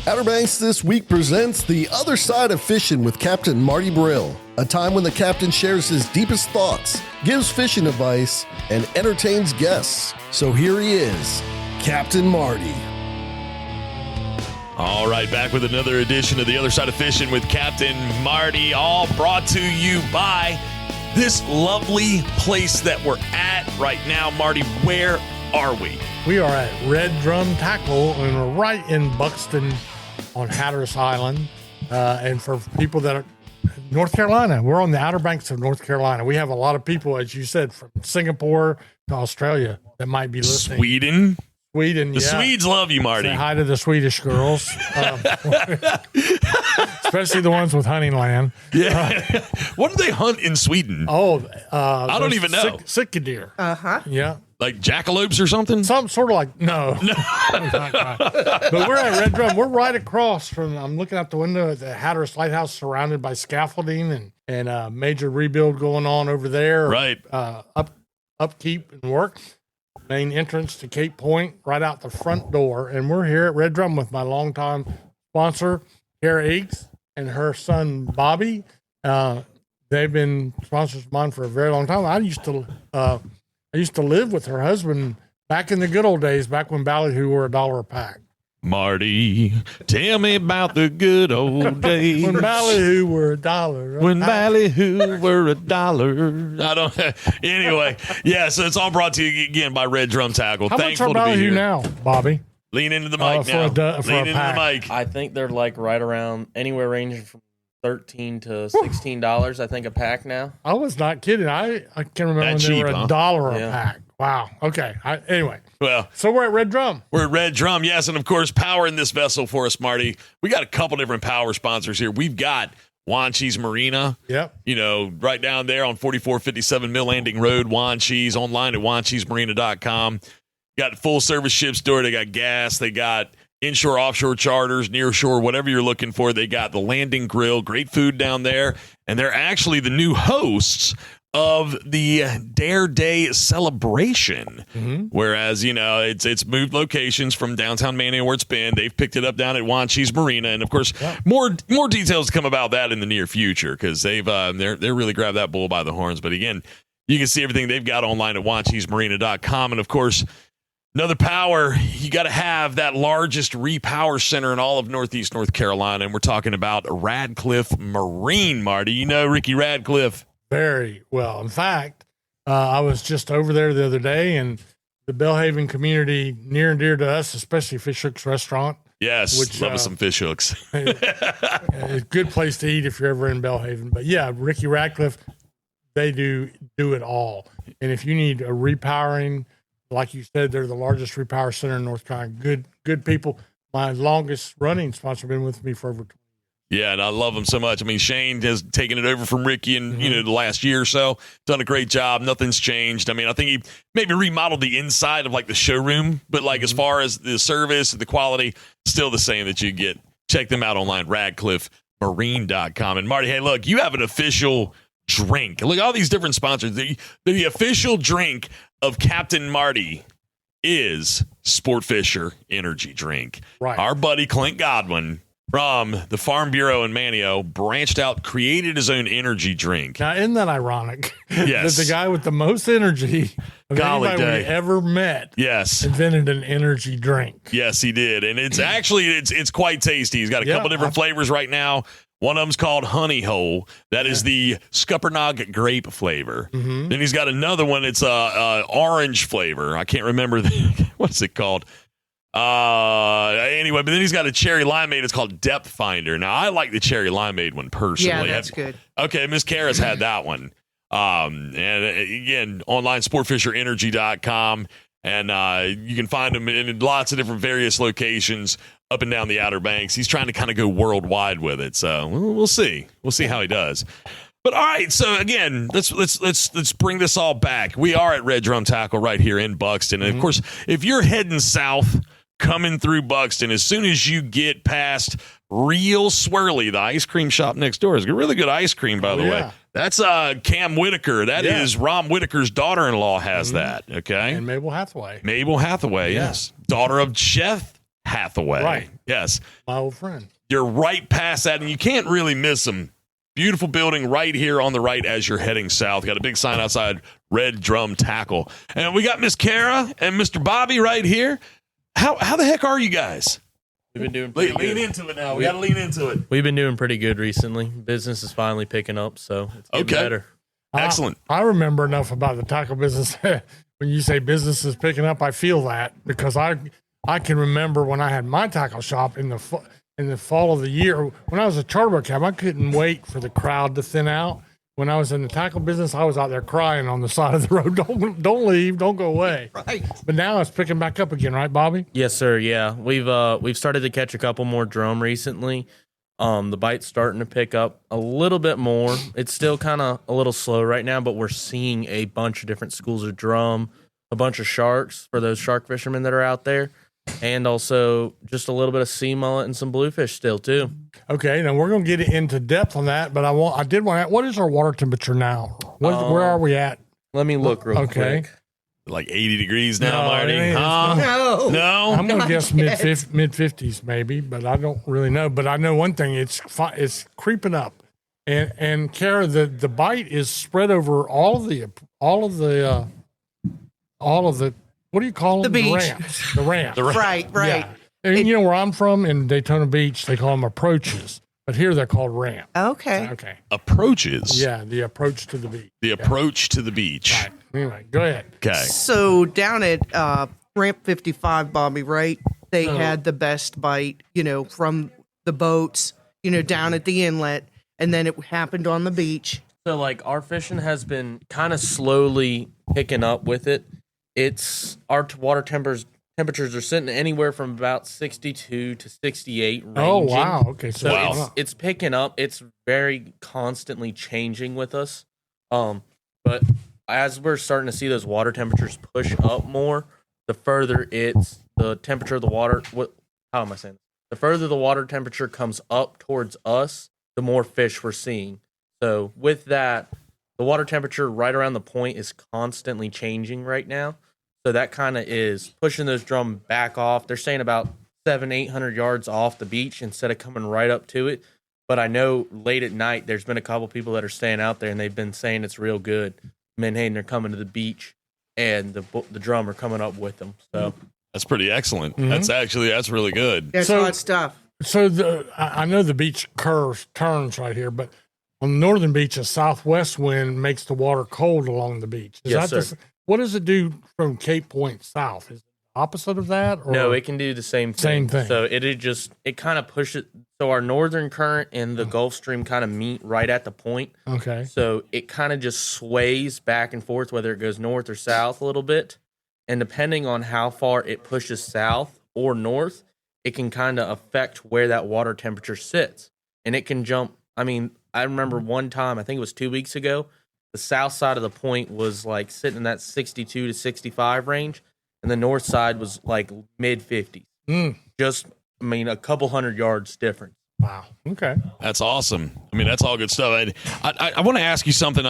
Outer Banks this week presents The Other Side of Fishing with Captain Marty Brill, a time when the captain shares his deepest thoughts, gives fishing advice, and entertains guests. So here he is, Captain Marty. All right, back with another edition of The Other Side of Fishing with Captain Marty, all brought to you by this lovely place that we're at right now. Marty, where are we? We are at Red Drum Tackle, and we're right in Buxton on Hatteras Island. And for people that are North Carolina, we're on the Outer Banks of North Carolina. We have a lot of people, as you said, from Singapore to Australia that might be listening. Sweden, the Swedes love you, Marty. Say hi to the Swedish girls, especially the ones with hunting land. Yeah. What do they hunt in Sweden? I don't even know. Sitka deer. Yeah. Like jackalopes or something? Some sort of like, no. But we're at Red Drum. We're right across from, I'm looking out the window at the Hatteras Lighthouse, surrounded by scaffolding and major rebuild going on over there. Right. Upkeep and work. Main entrance to Cape Point, right out the front door. And we're here at Red Drum with my longtime sponsor, Kara Eakes, and her son, Bobby. They've been sponsors of mine for a very long time. I used to live with her husband back in the good old days, back when ballyhoo were $1 a pack. Marty, tell me about the good old days. When ballyhoo were $1. When ballyhoo were $1. I don't. Anyway, yeah. So it's all brought to you again by Red Drum Tackle. How Thankful much are to be here ballyhoo now, Bobby? Lean into the mic now. Lean into the mic. I think they're like right around anywhere ranging from $13 to $16. I think a pack now. I was not kidding. I can remember when they were $1 a pack. Wow. Okay. Anyway. Well, so we're at Red Drum. We're at Red Drum, yes, and of course, powering this vessel for us, Marty. We got a couple different power sponsors here. We've got Juan Cheese Marina. Yep. You know, right down there on 4457 Mill Landing Road, Juan Cheese, online at juancheesemarina.com. Got full service ship store. They got gas. They got inshore, offshore charters, nearshore, whatever you're looking for. They got the landing grill, great food down there. And they're actually the new hosts of the Dare Day celebration. Mm-hmm. Whereas, you know, it's moved locations from downtown Mania where it's been. They've picked it up down at Juan Cheese Marina. And of course, more details to come about that in the near future, because they're really grabbed that bull by the horns. But again, you can see everything they've got online at juancheesemarina.com. And of course, another power, you got to have that largest repower center in all of Northeast North Carolina. And we're talking about Radcliffe Marine, Marty. You know Ricky Radcliffe. Very well. In fact, I was just over there the other day, and the Belhaven community, near and dear to us, especially Fish Hooks Restaurant. Yes, love us some fish hooks. A good place to eat if you're ever in Belhaven. But yeah, Ricky Radcliffe, they do it all. And if you need a repowering, like you said, they're the largest repower center in North Carolina. Good people. My longest running sponsor been with me for over 20 years. Yeah, and I love him so much. I mean, Shane has taken it over from Ricky in, the last year or so. Done a great job. Nothing's changed. I mean, I think he maybe remodeled the inside of like the showroom, but like as far as the service, the quality, still the same that you get. Check them out online, radcliffemarine.com. And Marty, hey, look, you have an official drink. Look, all these different sponsors. The official drink of Captain Marty is Sport Fisher Energy Drink. Right. Our buddy Clint Godwin from the Farm Bureau in Manio branched out, created his own energy drink. Now, isn't that ironic? Yes. That the guy with the most energy of anybody we ever met invented an energy drink. Yes, he did. And it's actually, it's quite tasty. He's got a couple different flavors right now. One of them's called Honey Hole. That is the Scuppernong grape flavor. Mm-hmm. Then he's got another one. It's a orange flavor. I can't remember what's it called. Anyway, but then he's got a cherry limeade. It's called Depth Finder. Now, I like the cherry limeade one personally. Yeah, that's good. Okay, Miss Kara's had that one. And again, online sportfisherenergy.com. And you can find him in lots of different various locations up and down the Outer Banks. He's trying to kind of go worldwide with it. So we'll see. We'll see how he does. But all right, so again, let's bring this all back. We are at Red Drum Tackle right here in Buxton. And of course, if you're heading south, coming through Buxton, as soon as you get past Real Swirly, the ice cream shop next door, is really good ice cream, by the way. That's Cam Whitaker. That is Rom Whitaker's daughter-in-law has that, okay? And Mabel Hathaway. Mabel Hathaway, yes. Daughter of Chef Hathaway. Right. Yes. My old friend. You're right past that, and you can't really miss them. Beautiful building right here on the right as you're heading south. Got a big sign outside, Red Drum Tackle. And we got Miss Kara and Mr. Bobby right here. How the heck are you guys? We've been doing pretty Lean good. into it now. We got to lean into it. We've been doing pretty good recently. Business is finally picking up, so it's getting better. Excellent. I remember enough about the tackle business. When you say business is picking up, I feel that because I can remember when I had my tackle shop in the fall of the year. When I was a charter boat captain, I couldn't wait for the crowd to thin out. When I was in the tackle business, I was out there crying on the side of the road. Don't leave, don't go away. Right. But now it's picking back up again, right, Bobby? Yes, sir. Yeah, we've started to catch a couple more drum recently. The bite's starting to pick up a little bit more. It's still kind of a little slow right now, but we're seeing a bunch of different schools of drum, a bunch of sharks for those shark fishermen that are out there, and also just a little bit of sea mullet and some bluefish still too. Okay, now we're going to get into depth on that, but I did want to ask, what is our water temperature now? Where are we at? Let me look real quick. Like 80 degrees now, No, Marty. it ain't. Huh? No. I'm going to guess Not yet. mid 50s maybe, but I don't really know. But I know one thing: it's creeping up, and Kara, the bite is spread over all of the what do you call them? The beach. The ramps. Right. Yeah. And you know where I'm from in Daytona Beach, they call them approaches, but here they're called ramps. Okay. Okay. Approaches. Yeah, the approach to the beach. The approach to the beach. Right. Anyway, go ahead. Okay. So down at Ramp 55, Bobby, right? They had the best bite, from the boats, down at the inlet, and then it happened on the beach. So like our fishing has been kind of slowly picking up with it. It's our water temperatures are sitting anywhere from about 62 to 68 ranging. Oh wow. Okay. So So it's picking up. It's very constantly changing with us. But as we're starting to see those water temperatures push up more, the further the temperature of the water. How am I saying this? The further the water temperature comes up towards us, the more fish we're seeing. So with that, the water temperature right around the point is constantly changing right now. So that kind of is pushing those drum back off. They're saying about 700-800 yards off the beach instead of coming right up to it. But I know late at night, there's been a couple people that are staying out there, and they've been saying it's real good. Menhaden, they're coming to the beach, and the drum are coming up with them. So That's pretty excellent. Mm-hmm. That's really good. That's So- hot stuff. So I know the beach turns right here, but on the northern beach, a southwest wind makes the water cold along the beach. Yes, that sir. What does it do from Cape Point south? Is it the opposite of that? Or? no, it can do the same thing. Same thing. So it kind of pushes. So our northern current and the Gulf Stream kind of meet right at the point. Okay. So it kind of just sways back and forth, whether it goes north or south a little bit. And depending on how far it pushes south or north, it can kind of affect where that water temperature sits. And it can jump. I mean, I remember one time, I think it was 2 weeks ago, the south side of the point was like sitting in that 62 to 65 range. And the north side was like mid 50s. Just, a couple 100 yards difference. Wow. Okay. That's awesome. I mean, that's all good stuff. I want to ask you something.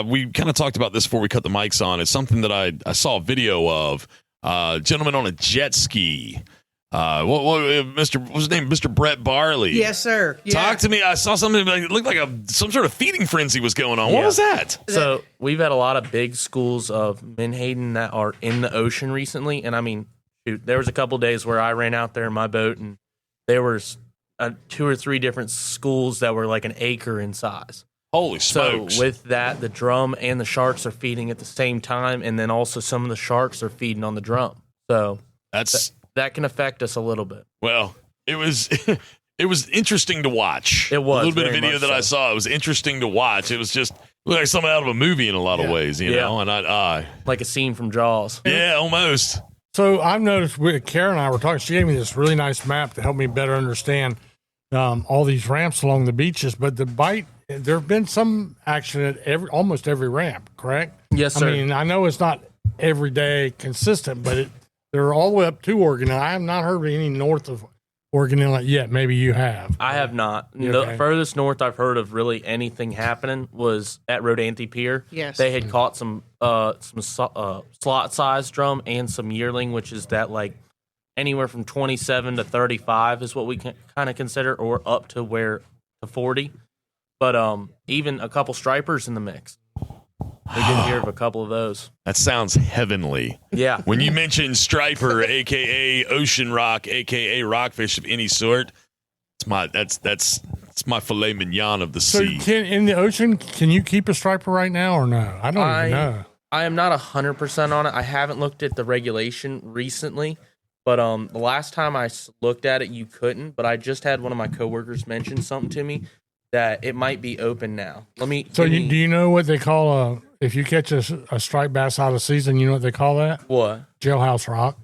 We kind of talked about this before we cut the mics on. It's something that I saw a video of. Gentleman on a jet ski. What was his name? Mr. Brett Barley. Yes, sir. Yeah. Talk to me. I saw something like it looked like some sort of feeding frenzy was going on. What Yeah. was that? So we've had a lot of big schools of menhaden that are in the ocean recently. And there was a couple days where I ran out there in my boat and there was 2 or 3 different schools that were like an acre in size. Holy smokes. So with that, the drum and the sharks are feeding at the same time. And then also some of the sharks are feeding on the drum. So that can affect us a little bit. Well, it was it was interesting to watch. It was a little bit of very video much that I so. saw. It was interesting to watch. It was just like something out of a movie in a lot of ways, you know. And Like a scene from Jaws. yeah, almost. So I've noticed Kara and I were talking. She gave me this really nice map to help me better understand all these ramps along the beaches. But the bite, there have been some action at almost every ramp, correct? Yes, sir. I mean, I know it's not every day consistent, but they're all the way up to Oregon. I have not heard of any north of Oregon Inlet yet. Maybe you have. I have not. Okay. The furthest north I've heard of really anything happening was at Rodanthe Pier. Yes. They had caught some slot size drum and some yearling, which is that like anywhere from 27 to 35 is what we can kind of consider, or up to 40. But even a couple stripers in the mix. We did hear of a couple of those. That sounds heavenly. Yeah. When you mention striper, aka ocean rock, aka rockfish of any sort, that's my filet mignon of the So sea. in the ocean, can you keep a striper right now or no? I don't even know. I am not 100% on it. I haven't looked at the regulation recently, but the last time I looked at it, you couldn't. But I just had one of my coworkers mention something to me that it might be open now. Do you know what they call if you catch a striped bass out of season? You know what they call that? What? Jailhouse rock.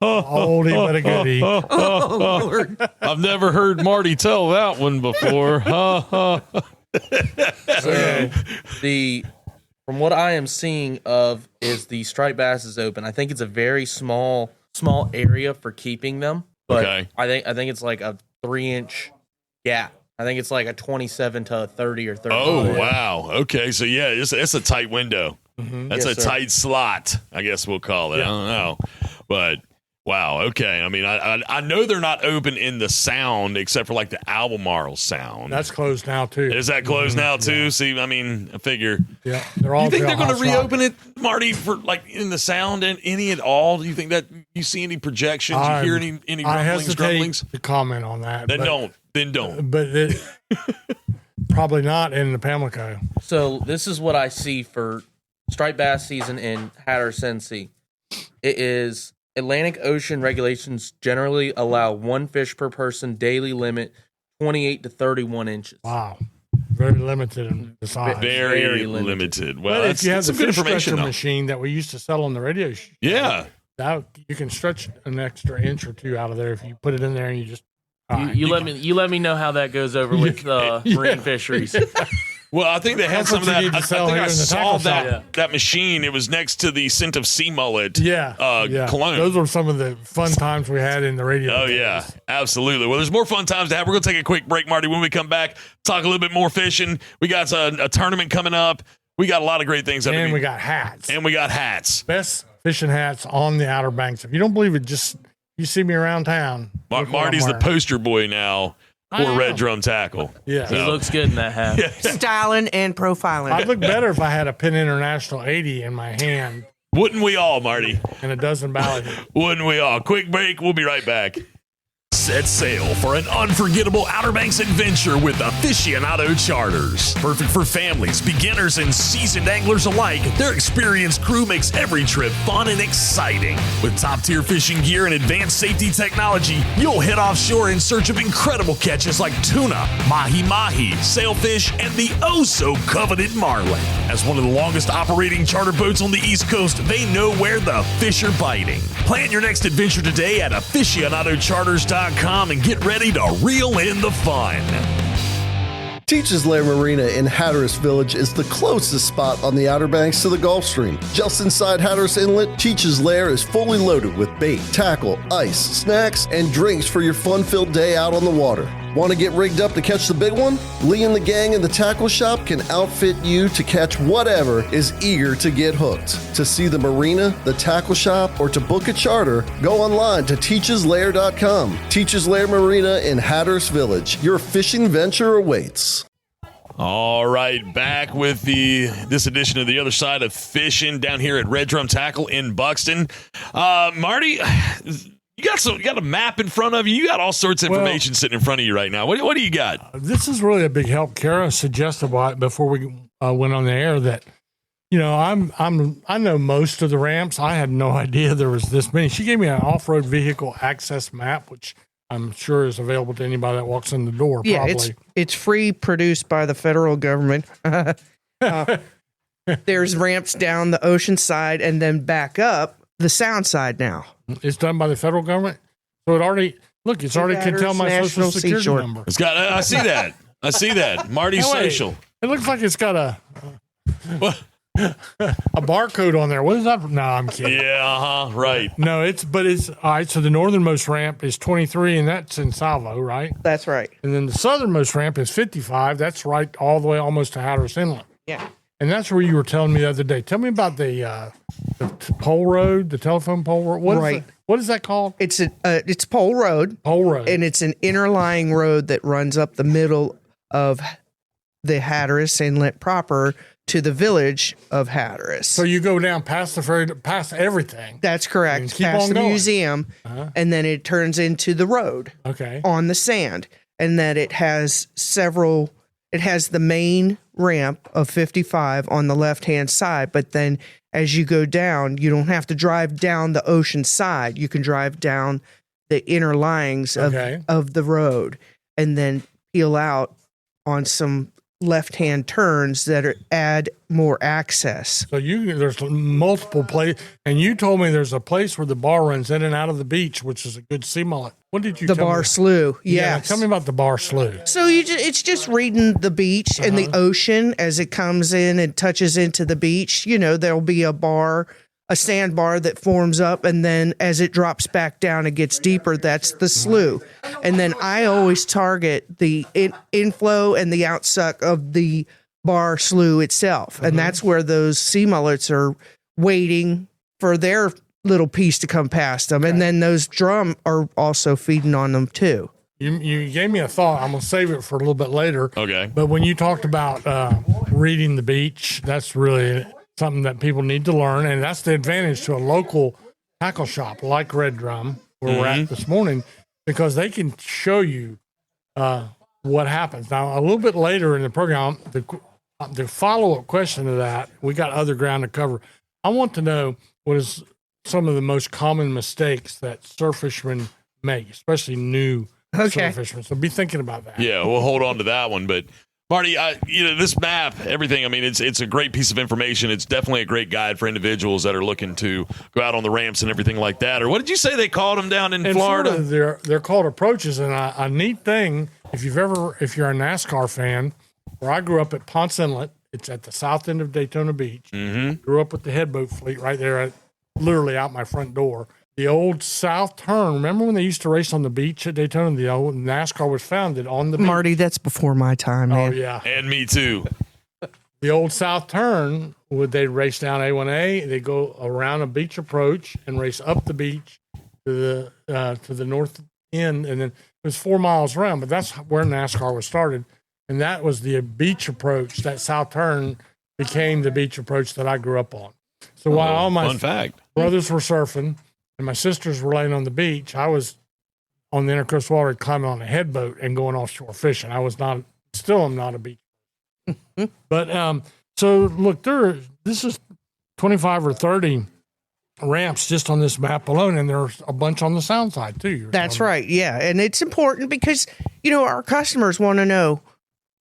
Oldie but a goodie. Oh, Lord. I've never heard Marty tell that one before. So from what I am seeing of is the striped bass is open. I think it's a very small area for keeping them, but Okay. I think it's like a 3-inch gap. I think it's like a 27 to a 30 or 30. Oh, wow. Okay, so yeah, it's a tight window. Mm-hmm. That's Yes, a sir. tight slot, I guess we'll call it. I don't know. But wow, okay. I mean, I know they're not open in the sound except for like the Albemarle sound. That's closed now too. Is that closed now too? See, I mean, I figure. Yeah, they're all. You think they're going to Jailhouse rock. reopen it, Marty, for like in the sound and any at all? Do you think that you see any projections? You hear any I rumblings, hesitate grumblings? to comment on that. Then don't. But probably not in the Pamlico. So this is what I see for striped bass season in Hatteras, NC. It is Atlantic Ocean regulations generally allow 1 fish per person, daily limit 28 to 31 inches. Wow, very limited in the size. Very, Very limited. Well, But that's, if you have that's the some good fish information, stretcher though. machine that we used to sell on the radio, Yeah. that you can stretch an extra inch or two out of there if you put it in there and you just. You let me know how that goes over with marine fisheries. Well, I think they had That's some of what that. you I need to sell think here I in the saw tackle that shop. that machine. It was next to the Scent of Sea Mullet. Yeah, cologne. Those were some of the fun times we had in the radio. Oh, yeah, absolutely. Well, there's more fun times to have. We're going to take a quick break, Marty. When we come back, talk a little bit more fishing. We got a tournament coming up. We got a lot of great things. And we got hats. And we got hats. Best fishing hats on the Outer Banks. If you don't believe it, just you see me around town. look what Marty's I'm the wearing. poster boy now I for am. Red Drum Tackle. Yeah. He looks good in that hat. Styling and profiling. I'd look better if I had a Penn International 80 in my hand Wouldn't we all, Marty? and a dozen ballot. Wouldn't we all? Quick break. We'll be right back. Set sail for an unforgettable Outer Banks adventure with Aficionado Charters. Perfect for families, beginners, and seasoned anglers alike, their experienced crew makes every trip fun and exciting. With top-tier fishing gear and advanced safety technology, you'll head offshore in search of incredible catches like tuna, mahi-mahi, sailfish, and the oh-so-coveted marlin. As one of the longest operating charter boats on the East Coast, they know where the fish are biting. Plan your next adventure today at aficionadocharters.com and get ready to reel in the fun. Teachers Lair Marina in Hatteras Village is the closest spot on the Outer Banks to the Gulf Stream. Just inside Hatteras Inlet, Teachers Lair is fully loaded with bait, tackle, ice, snacks, and drinks for your fun-filled day out on the water. Want to get rigged up to catch the big one? Lee and the gang in the tackle shop can outfit you to catch whatever is eager to get hooked. To see the marina, the tackle shop, or to book a charter, go online to teacheslair.com. Teachers Lair Marina in Hatteras Village. Your fishing venture awaits. All right, back with this edition of The Other Side of Fishing down here at Red Drum Tackle in Buxton. Marty, you got a map in front of you. You got all sorts of information sitting in front of you right now. What do you got? This is really a big help. Kara suggested before we went on the air that, you know, I know most of the ramps. I had no idea there was this many. She gave me an off-road vehicle access map, which I'm sure is available to anybody that walks in the door. Yeah, probably. it's free, produced by the federal government. There's ramps down the ocean side and then back up the sound side now. It's done by the federal government. So it already can tell my National social security Seashore. number. It's got. I see that. I see that. Marty's Hey, wait. social. It looks like it's got a barcode on there. What is that? No, I'm kidding. Yeah. Right. No, it's all right. So the northernmost ramp is 23, and that's in Salvo, right? That's right. And then the southernmost ramp is 55. That's right all the way almost to Hatteras Inlet. Yeah. And that's where you were telling me the other day. Tell me about the Pole Road, the telephone pole road. Right. What is that called? It's Pole Road, Pole Road. and it's an interlying road that runs up the middle of the Hatteras Inlet proper to the village of Hatteras. So you go down past the ferry, past everything. That's And correct. keep Past on the going. museum, and then it turns into the road Okay. on the sand, and that it has several. It has the main ramp of 55 on the left-hand side, but then as you go down, you don't have to drive down the ocean side. You can drive down the inner lines of the road, and then peel out on some left-hand turns that add more access. So there's multiple places, and you told me there's a place where the bar runs in and out of the beach, which is a good sea mullet. What did you? The tell bar me? slough, Yeah, yes. tell me about the bar slough. So it's just reading the beach and the ocean as it comes in and touches into the beach. You know, there'll be a sandbar that forms up, and then as it drops back down and gets deeper, that's the slough. And then I always target the inflow and the outsuck of the bar slough itself, and that's where those sea mullets are waiting for their little piece to come past them, and then those drum are also feeding on them too. You gave me a thought. I'm gonna save it for a little bit later. Okay. But when you talked about reading the beach, that's really something that people need to learn, and that's the advantage to a local tackle shop like Red Drum, where we're at this morning, because they can show you what happens. Now, a little bit later in the program, the follow-up question to that, we got other ground to cover. I want to know what is some of the most common mistakes that surf fishermen make, especially new surf fishermen. So be thinking about that. Yeah, we'll hold on to that one. But Marty, this map, everything. I mean, it's a great piece of information. It's definitely a great guide for individuals that are looking to go out on the ramps and everything like that. Or what did you say they called them down in Florida? They're called approaches, and a neat thing if you're a NASCAR fan, where I grew up at Ponce Inlet. It's at the south end of Daytona Beach. Grew up with the headboat fleet right there, literally out my front door. The old South Turn. Remember when they used to race on the beach at Daytona? The old NASCAR was founded on the beach. Marty, that's before my time, man. Oh yeah, And me too. the old South Turn. They'd race down A1A. They go around a beach approach and race up the beach to the north end, and then it was 4 miles around. But that's where NASCAR was started, and that was the beach approach. That South Turn became the beach approach that I grew up on. So while all my Fun fact. brothers were surfing and my sisters were laying on the beach, I was on the intercoastal water climbing on a headboat and going offshore fishing. I'm not a beach. But so look, this is 25 or 30 ramps just on this map alone, and there's a bunch on the sound side too. That's right. Yeah. And it's important because, our customers want to know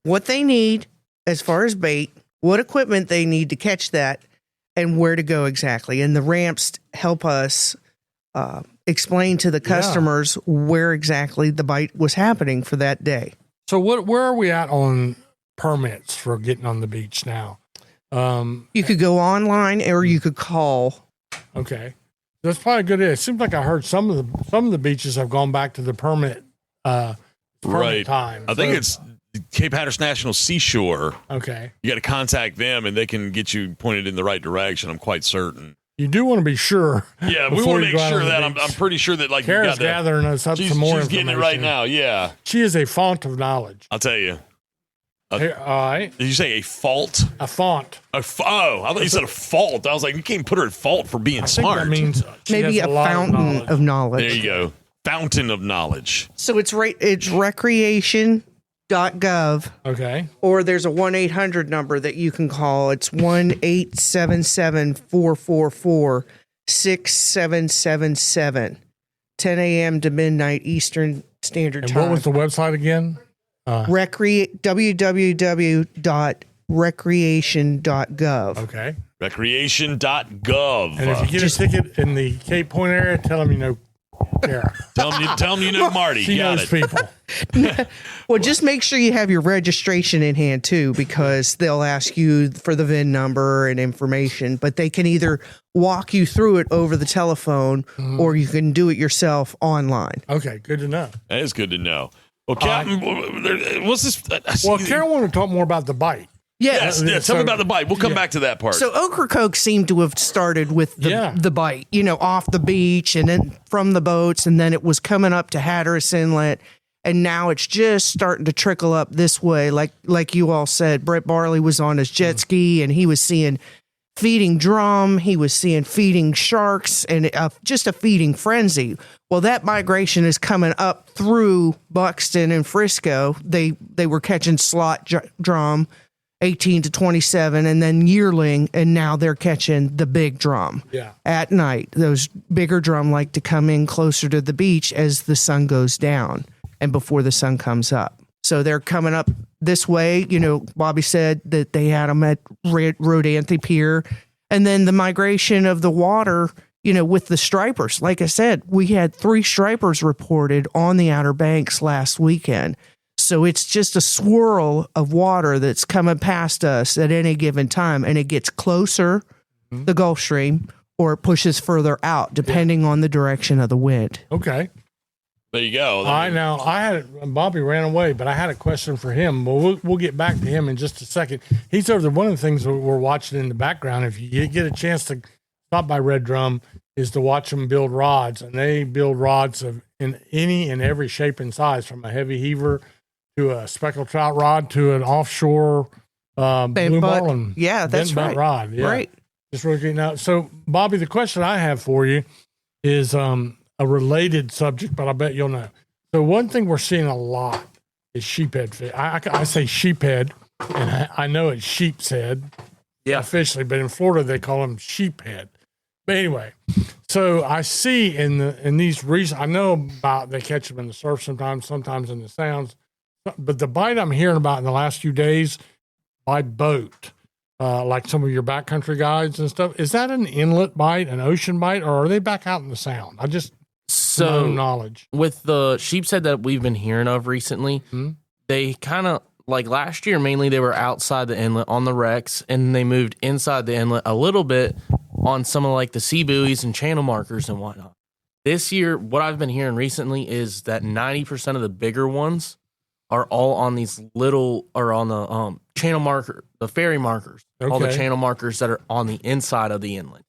what they need as far as bait, what equipment they need to catch that, and where to go exactly. And the ramps help us explain to the customers where exactly the bite was happening for that day. So where are we at on permits for getting on the beach now? You could go online or you could call. Okay, that's probably a good idea. It seems like I heard some of the beaches have gone back to the permit Right. time. I think it's Cape Hatteras National Seashore. Okay. You got to contact them, and they can get you pointed in the right direction. I'm quite certain. You do want to be sure. Yeah, we before want to you make go out sure on the that beach. I'm pretty sure that Kara's you got that. gathering us up some more She's getting it right information. now. Yeah, She is a font of knowledge. I'll tell you. Here, all right. Did you say a fault? A font. I thought you said a fault. I was like, you can't put her at fault for being I think smart. that means she Maybe has a lot fountain of knowledge. There you go. Fountain of knowledge. So it's recreation.gov, Okay. or there's a 1-800 number that you can call. It's 1-877-444-6777, 10 a.m. to midnight Eastern Standard And Time. what was the website again? www.recreation.gov. Okay. Recreation.gov. And if you get a ticket in the Cape Point area, tell them you know Kara. Tell them you know Marty. She Got knows it. people. Well, just make sure you have your registration in hand too, because they'll ask you for the VIN number and information, but they can either walk you through it over the telephone or you can do it yourself online. Okay, good to know. That is good to know. Well, Captain, what's this? Well, Kara wanted to talk more about the bite. Yes, tell me about the bite. We'll come back to that part. So Ocracoke seemed to have started with the bite, off the beach and then from the boats, and then it was coming up to Hatteras Inlet, and now it's just starting to trickle up this way. Like you all said, Brett Barley was on his jet ski, and he was seeing feeding drum, he was seeing feeding sharks, and just a feeding frenzy. Well, that migration is coming up through Buxton and Frisco. They were catching slot drum, 18 to 27, and then yearling, and now they're catching the big drum at night. Those bigger drum like to come in closer to the beach as the sun goes down and before the sun comes up. So they're coming up this way. Bobby said that they had them at Rodanthe Pier, and then the migration of the water, with the stripers. Like I said, we had 3 stripers reported on the Outer Banks last weekend. So it's just a swirl of water that's coming past us at any given time, and it gets closer, the Gulf Stream, or it pushes further out, depending on the direction of the wind. Okay. There you go. Bobby ran away, but I had a question for him. Well, we'll get back to him in just a second. He's over there. One of the things that we're watching in the background, if you get a chance to stop by Red Drum, is to watch them build rods. And they build rods in any and every shape and size, from a heavy heaver to a speckled trout rod to an offshore blue marlin. Yeah, that's right. Rod. Yeah. Right. Just really now. So, Bobby, the question I have for you is a related subject, but I bet you'll know. So one thing we're seeing a lot is sheephead fish. I say sheephead, and I know it's sheep's head officially, but in Florida they call them sheephead. But anyway, so I see in these recent, I know about they catch them in the surf sometimes in the sounds, but the bite I'm hearing about in the last few days by boat, like some of your backcountry guides and stuff, is that an inlet bite, an ocean bite, or are they back out in the sound? So knowledge with the sheep's head that we've been hearing of recently, they kind of like last year mainly they were outside the inlet on the wrecks, and they moved inside the inlet a little bit on some of like the sea buoys and channel markers and whatnot. This year, what I've been hearing recently is that 90% of the bigger ones are all on these little, or on the channel marker, the ferry markers, all the channel markers that are on the inside of the inlet.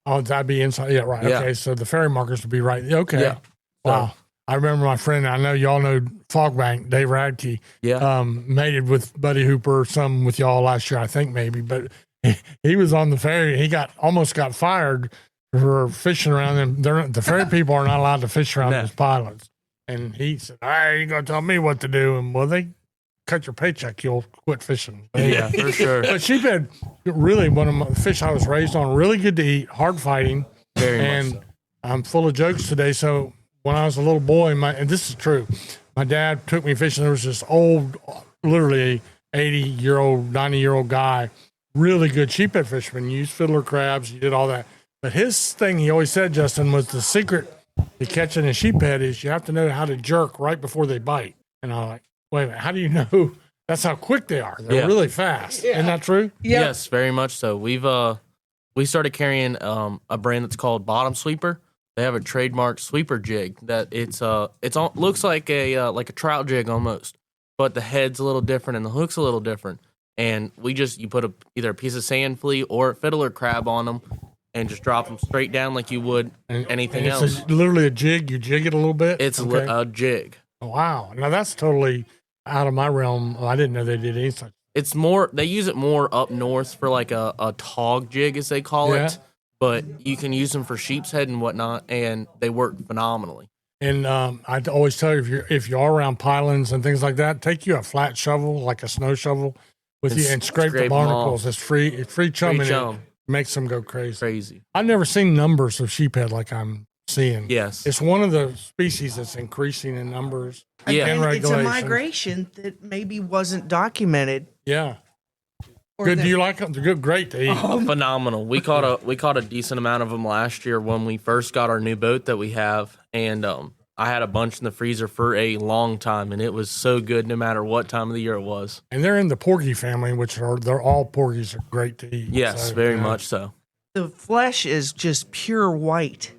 Oh, that'd be inside. Yeah, right. Yeah. Okay, so the ferry markers would be right. Okay. Yeah. Wow. I remember my friend, I know y'all know Fogbank, Dave Radke, mated with Buddy Hooper or some with y'all last year, I think maybe, but he was on the ferry. He almost got fired for fishing around them. The ferry people are not allowed to fish around those pilots. And he said, all right, you're going to tell me what to do. And well, they cut your paycheck, you'll quit fishing. Yeah, for sure. But sheephead, really one of the fish I was raised on, really good to eat, hard fighting. Very and much so. I'm full of jokes today. So when I was a little boy, and this is true, my dad took me fishing. There was this old, literally 80-year-old, 90-year-old guy, really good sheephead fisherman. You used fiddler crabs, you did all that. But his thing, he always said, Justin, was the secret to catching a sheephead is you have to know how to jerk right before they bite. And I'm like, wait a minute, how do you know? That's how quick they are. They're really fast. Yeah. Isn't that true? Yeah. Yes, very much so. We started carrying a brand that's called Bottom Sweeper. They have a trademark sweeper jig that looks like a trout jig almost, but the head's a little different and the hook's a little different. And you put either a piece of sand flea or a fiddler crab on them and just drop them straight down like you would anything else. It's literally a jig. You jig it a little bit. It's a jig. Oh, wow. Now that's totally out of my realm. I didn't know they did any such. It's more, they use it more up north for like a tog jig, as they call it. But you can use them for sheep's head and whatnot, and they work phenomenally. And I always tell you, if you are around pylons and things like that, take you a flat shovel, like a snow shovel, with you and scrape the barnacles. It's free chum. It makes them go crazy. I've never seen numbers of sheephead like I'm seeing. Yes. It's one of the species that's increasing in numbers. Yeah. And it's a migration that maybe wasn't documented. Yeah. Good. Do you like them? They're good. Great to eat. Oh, phenomenal. We caught a decent amount of them last year when we first got our new boat that we have, and I had a bunch in the freezer for a long time, and it was so good no matter what time of the year it was. And they're in the porgy family, they're all porgies are great to eat. Yes, very much so. The flesh is just pure white,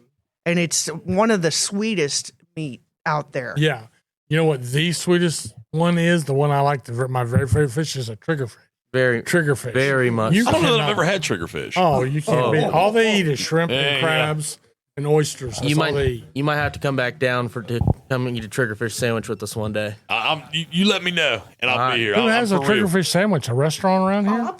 and it's one of the sweetest meat out there. Yeah. You know what the sweetest one is? The one I like, my very favorite fish is a triggerfish. Very triggerfish. Very much. You I don't know that I've cannot- ever had triggerfish. Oh, you can't beat. All they eat is shrimp Yeah, and crabs and oysters. That's you all they might eat. you might have to come back down to come and eat a triggerfish sandwich with us one day. You let me know, and I'll be here. Who I'm has a for real. triggerfish sandwich? A restaurant around here?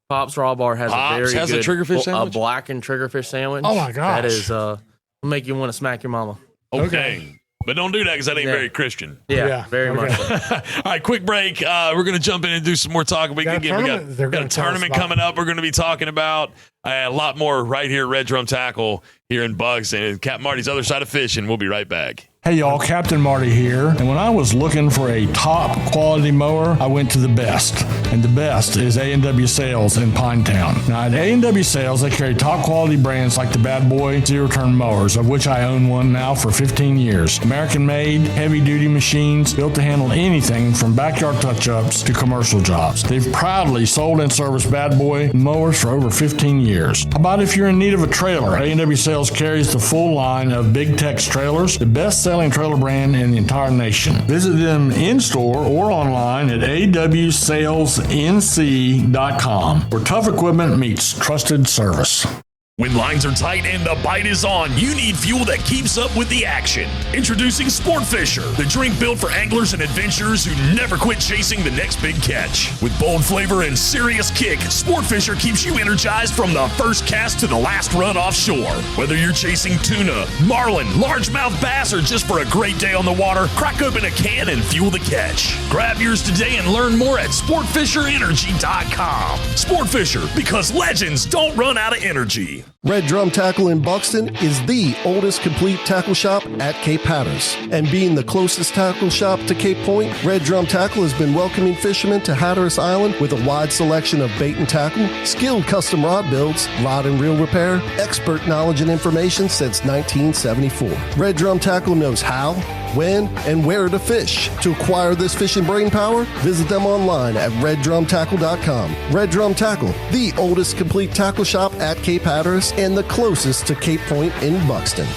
Pop's Raw Bar has Pop's a very has a good triggerfish sandwich? a blackened triggerfish sandwich. Oh my gosh. That is will make you want to smack your mama. Okay. But don't do that because that ain't very Christian. Yeah, very okay. much. So. All right, quick break. We're going to jump in and do some more talking. We Got a tournament they're got a gonna tell us tournament about. coming up. We're going to be talking about a lot more right here at Red Drum Tackle here in Buxton. And Capt Marty's other side of fishing. We'll be right back. Hey y'all, Captain Marty here. And when I was looking for a top quality mower, I went to the best. And the best is A&W Sales in Pinetown. Now at A&W Sales, they carry top quality brands like the Bad Boy zero-turn mowers, of which I own one now for 15 years. American made, heavy duty machines built to handle anything from backyard touch-ups to commercial jobs. They've proudly sold and serviced Bad Boy mowers for over 15 years. How about if you're in need of a trailer? A&W Sales carries the full line of Big Tex trailers, the best-selling trailer brand in the entire nation. Visit them in-store or online at awsalesnc.com, where tough equipment meets trusted service. When lines are tight and the bite is on, you need fuel that keeps up with the action. Introducing Sport Fisher, the drink built for anglers and adventurers who never quit chasing the next big catch. With bold flavor and serious kick, Sport Fisher keeps you energized from the first cast to the last run offshore. Whether you're chasing tuna, marlin, largemouth bass, or just for a great day on the water, crack open a can and fuel the catch. Grab yours today and learn more at sportfisherenergy.com. Sport Fisher, because legends don't run out of energy. Red Drum Tackle in Buxton is the oldest complete tackle shop at Cape Hatteras. And being the closest tackle shop to Cape Point, Red Drum Tackle has been welcoming fishermen to Hatteras Island with a wide selection of bait and tackle, skilled custom rod builds, rod and reel repair, expert knowledge and information since 1974. Red Drum Tackle knows how, when, and where to fish. To acquire this fishing brain power, visit them online at reddrumtackle.com. Red Drum Tackle, the oldest complete tackle shop at Cape Hatteras and the closest to Cape Point in Buxton.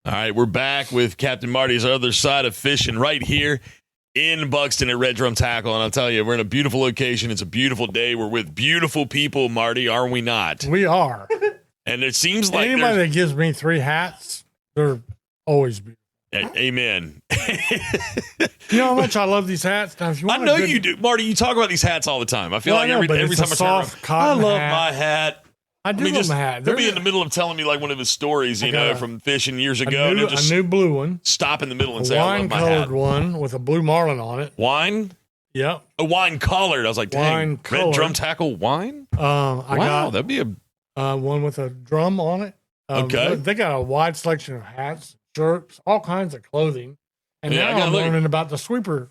All right, we're back with Captain Marty's other side of fishing right here in Buxton at Red Drum Tackle. And I'll tell you, we're in a beautiful location. It's a beautiful day. We're with beautiful people, Marty, are we not? We are. And it seems like Anybody that gives me 3 hats, they're always beautiful. Amen. You know how much I love these hats? Now, if you I want know a good, you do. Marty, you talk about these hats all the time. I feel Well, I like know, but every it's a time I turn around, soft I cotton love hat. my hat. I do love my hat. He'll be They're- in the middle of telling me like one of his stories, you know, got from fishing years a ago. And new, he'll just a new blue one, stop in the middle and a say, I love my hat. wine-colored one with a blue marlin on it. Wine? Yep. A wine colored. I was like, dang, Red Wine-colored. Drum Tackle wine? I Wow, that'd be a got one with a drum on it. Okay. They got a wide selection of hats, shirts, all kinds of clothing. And Yeah, I now gotta I'm look. learning about the sweeper,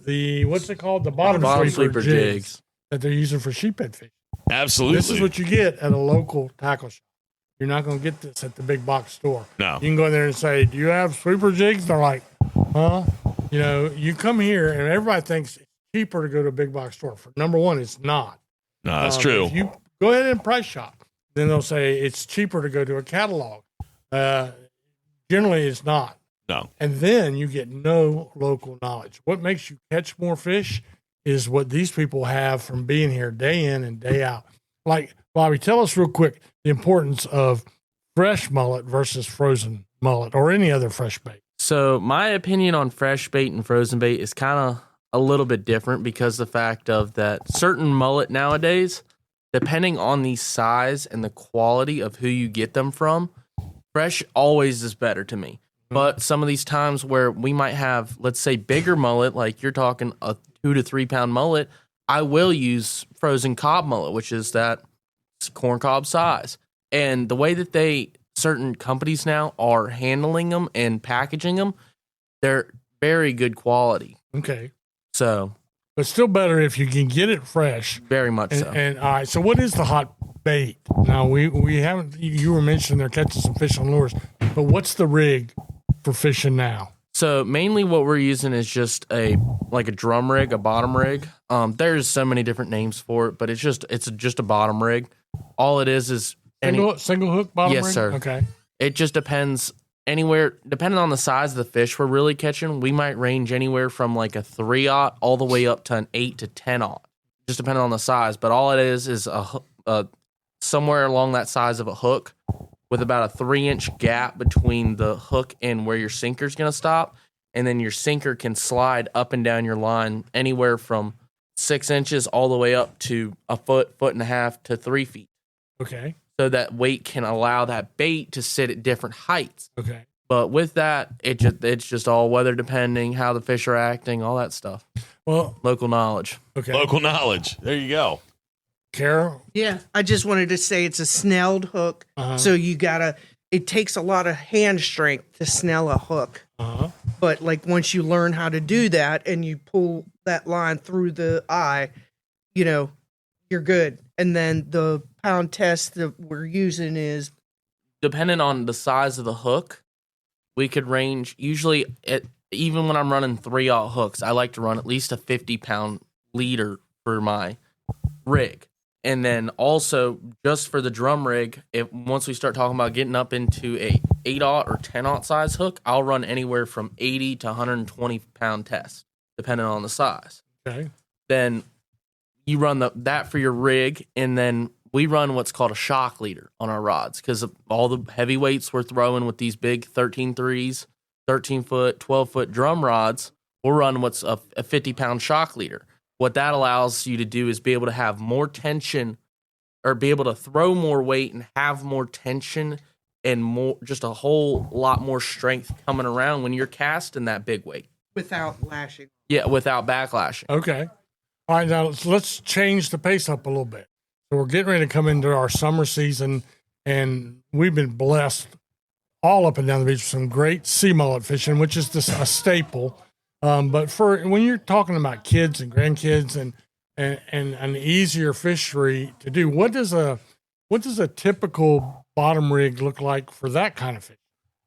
what's it called? The bottom sweeper jigs that they're using for sheephead fish. absolutely. This is what you get at a local tackle shop. You're not going to get this at the big box store. No. You can go in there and say, do you have sweeper jigs? They're like, huh? You know, you come here and everybody thinks it's cheaper to go to a big box store. For number one, it's not. No, that's true. If you go ahead and price shop, then they'll say it's cheaper to go to a catalog. Generally, it's not. No. And then you get no local knowledge. What makes you catch more fish is what these people have from being here day in and day out. Like, Bobby, tell us real quick the importance of fresh mullet versus frozen mullet or any other fresh bait. So my opinion on fresh bait and frozen bait is kind of a little bit different because the fact of that certain mullet nowadays, depending on the size and the quality of who you get them from, fresh always is better to me. But some of these times where we might have, let's say, bigger mullet, like you're talking a 2 to 3 pound mullet, I will use frozen cob mullet, which is that corn cob size. And the way that certain companies now are handling them and packaging them, they're very good quality. Okay. So, But still better if you can get it fresh. very much And, so. and all right, so what is the hot bait? Now, we haven't, you were mentioning they're catching some fish on lures, but what's the rig for fishing now? So mainly what we're using is just a drum rig, a bottom rig. There's so many different names for it, but it's just a bottom rig. All it is Single hook bottom Yes, rig? sir. Okay. it just depends anywhere, depending on the size of the fish we're really catching, we might range anywhere from like a 3/0 all the way up to an 8 to 10/0, just depending on the size. But all it is a somewhere along that size of a hook with about a 3-inch gap between the hook and where your sinker's going to stop. And then your sinker can slide up and down your line anywhere from 6 inches all the way up to a foot and a half to 3 feet. Okay. So that weight can allow that bait to sit at different heights. Okay. But with that, it's just all weather depending, how the fish are acting, all that stuff. Well, Local knowledge. okay. Local knowledge. There you go. Kara? Yeah, I just wanted to say it's a snelled hook. Uh-huh. So it takes a lot of hand strength to snell a hook. Uh-huh. But like once you learn how to do that and you pull that line through the eye, you're good. And then the pound test that we're using is Depending on the size of the hook, we could range, usually, even when I'm running 3/0 hooks, I like to run at least a 50-pound leader for my rig. And then also, just for the drum rig, once we start talking about getting up into a 8/0 or 10/0 size hook, I'll run anywhere from 80 to 120-pound test, depending on the size. Okay. Then you run that for your rig, and then we run what's called a shock leader on our rods because of all the heavy weights we're throwing with these big 13.3s, 13-foot, 12-foot drum rods. We'll run what's a 50-pound shock leader. What that allows you to do is be able to have more tension, or be able to throw more weight and have more tension and more, just a whole lot more strength coming around when you're casting that big weight. without lashing. Yeah, without backlashing. Okay. All right, now let's change the pace up a little bit. So we're getting ready to come into our summer season, and we've been blessed all up and down the beach with some great sea mullet fishing, which is a staple. But for when you're talking about kids and grandkids and an easier fishery to do, what does a typical bottom rig look like for that kind of fish?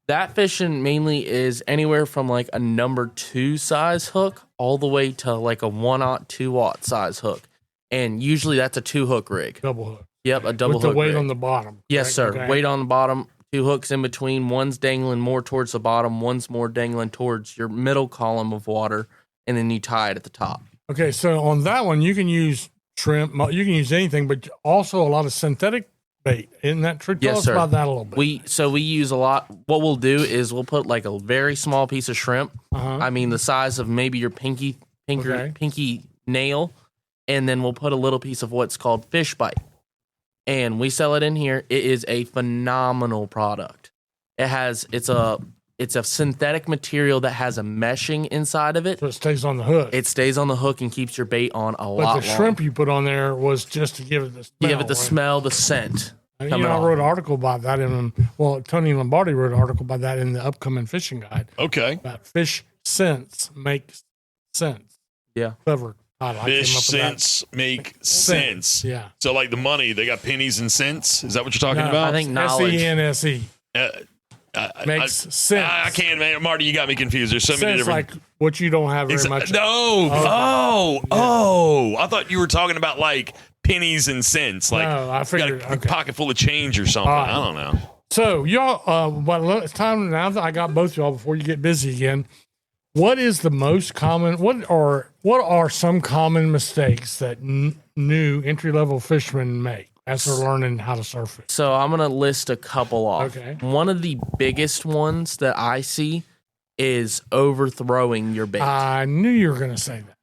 That fishing mainly is anywhere from like a number 2 size hook all the way to like a 1/0, 2/0 size hook. And usually that's a 2-hook rig. Double hook. Yep, a double with hook the weight rig. on the bottom. Yes, right? sir. Okay. Weight on the bottom, 2 hooks in between. One's dangling more towards the bottom, one's more dangling towards your middle column of water, and then you tie it at the top. Okay, so on that one, you can use shrimp, you can use anything, but also a lot of synthetic bait. Isn't that true? Tell Yes, us sir. about that a little bit. We use a lot. What we'll do is we'll put like a very small piece of shrimp. Uh-huh. I mean, the size of maybe your pinky nail, and then we'll put a little piece of what's called fish bite, and we sell it in here. It is a phenomenal product. It's a synthetic material that has a meshing inside of it. So it stays on the hook. It stays on the hook and keeps your bait on a lot but the longer. shrimp you put on there was just to give it the smell. Give it the right? smell, the scent. And, coming I off. wrote an article about that Tony Lombardi wrote an article about that in the upcoming fishing guide Okay. about fish sense makes sense. Yeah. Clever title. I came Fish up with that. sense make sense. Yeah. So like the money, they got pennies and cents. Is that what you're talking No, about? I think knowledge. SENSE makes I sense. I can't, man. Marty, you got me confused. There's so many Sense different. like what you don't have very much. No. Oh. I thought you were talking about like pennies and cents. Like No, I you figured. got a Okay. pocket full of change or something. All right. I don't know. So y'all, well, it's time now that I got both y'all before you get busy again. What is the most common? What are some common mistakes that new entry level fishermen make as they're learning how to surf it? So I'm gonna list a couple off. Okay. One of the biggest ones that I see is overthrowing your bait. I knew you were going to say that.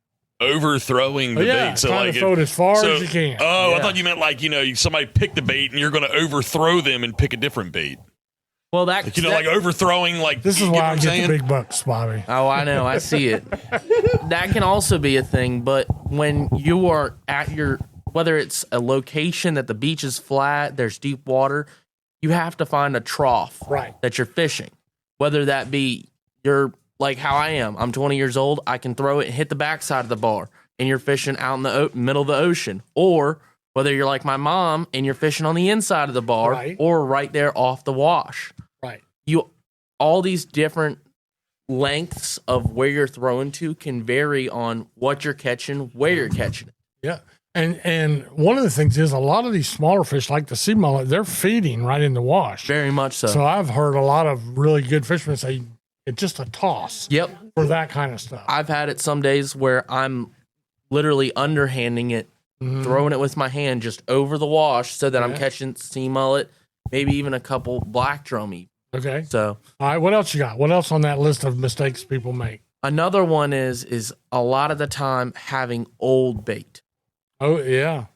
Overthrowing the Yeah, bait. So trying like to throw it as far so- as you can. Oh, I Yeah. thought you meant like, somebody picked the bait and you're going to overthrow them and pick a different bait. well, that Like, like overthrowing, like, This is you why know I what I'm get saying? the big bucks, Bobby. Oh, I know. I see it. That can also be a thing, but when you are at whether it's a location that the beach is flat, there's deep water, you have to find a trough Right. that you're fishing. Whether that be you're like how I am. I'm 20 years old. I can throw it and hit the backside of the bar, and you're fishing out in the middle of the ocean. Or whether you're like my mom and you're fishing on the inside of the bar, Right. or right there off the wash. Right. All these different lengths of where you're throwing to can vary on what you're catching, where you're catching it. Yeah. And one of the things is a lot of these smaller fish, like the sea mullet, they're feeding right in the wash. Very much so. So I've heard a lot of really good fishermen say it's just a toss. Yep. For that kind of stuff. I've had it some days where I'm literally underhanding it, throwing it with my hand just over the wash so that I'm catching sea mullet, maybe even a couple black drummy. Okay. So, all right, what else you got? What else on that list of mistakes people make? another one is a lot of the time having old bait. Oh, yeah.